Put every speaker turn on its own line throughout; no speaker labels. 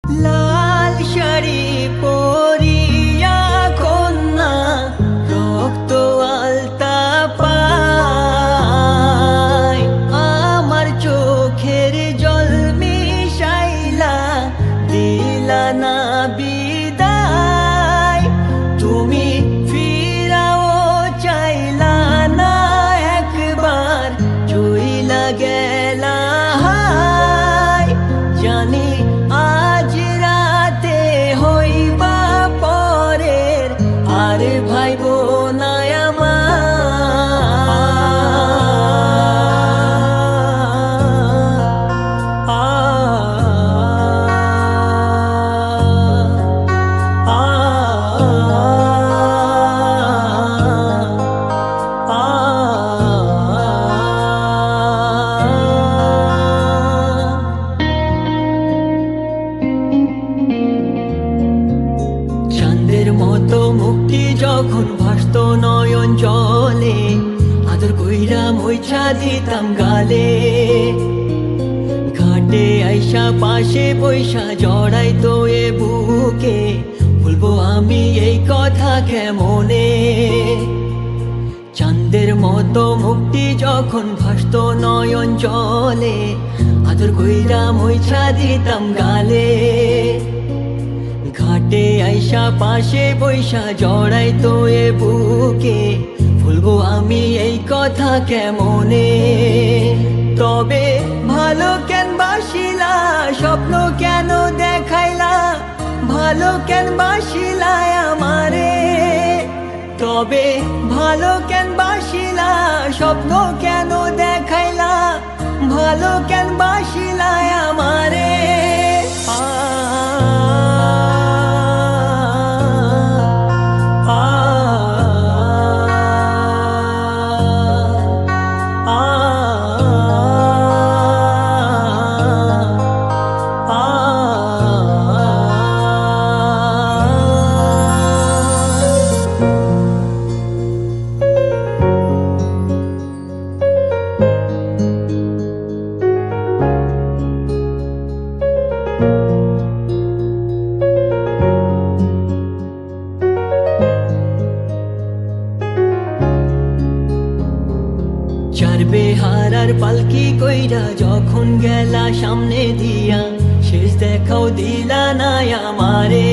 লাল শাড়ি পরিয়া কন্যা রক্ত আলতা পায়, আমার চোখের জল মিশাইলা দিলা না বিদায়। তুমি ফিরাও চাইলা না একবার, চইলা গেলা হায়। জানি আজ রাতে হইবা পরের, আর ভাইব না চাঁদের মতো মুক্তি যখন ভাসত নয়ন জলে, আদর কইরা মুইছা দিতাম গালে। ঘাটে আইসা পাশে বৈশা জড়াইতো এ বুকে, বলবো আমি এই কথা কেমনে। চাঁদের মতো মুক্তি যখন ভাসত নয়ন জলে, আদর কইরা মুইছা দিতাম গালে। ঘাটে আইসা পাশে বৈশা জড়াইতো এ বুকে, ভুলবো আমি এই কথা কেমনে। তবে ভালো কেন বাসিলা, স্বপ্ন কেন দেখাইলা, ভালো কেন বাসিলা আমারে। তবে ভালো কেন বাসিলা, স্বপ্ন কেন দেখাইলা, ভালো কেন বাসিলা আমারে। চার বেহারার পালকি কইরা যখন গেলা সামনে দিয়া, শেষ দেখাও দিলা না আমারে।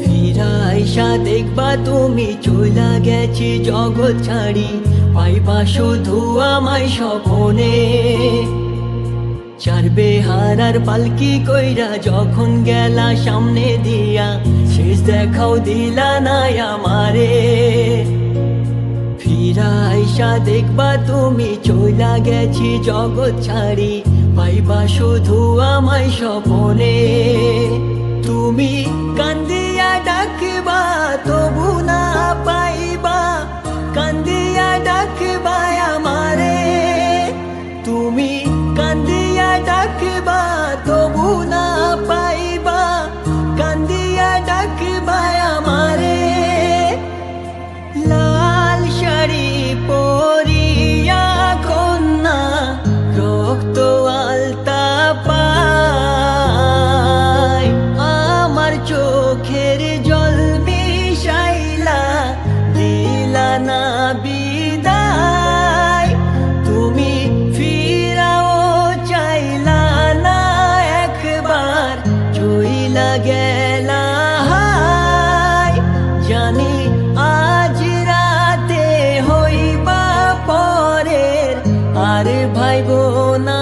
ফিরা আইসা দেখবা তুমি চইলা গেছি জগৎ ছাড়ি, পাইবা শুধু আমায় স্বপনে। চার বেহারার পালকি কইরা যখন গেলা সামনে দিয়া, শেষ দেখাও দিলা না আমারে। ফিরা আইসা দেখবা তুমি চইলা গেছি জগৎ ছাড়ি, পাইবা শুধু আমায় স্বপনে। তুমি কান্দিয়া ডাকবা তবু না পাইবা, কান্দিয়া ডাকবা আমারে। তুমি কান্দিয়া ডাকবা তবু না পাইবা, কান্দিয়া ডাকবা আমারে। লাল শাড়ি পরিয়া কন্যা রক্ত আলতা পায়, আমার চোখের জল মিশাইলা দিলা না বিদায়। তুমি ফিরাও চাইলা না একবার, চইলা গেলা হায়। জানি আজ রাতে হইবা পরের, আর ভাইব না।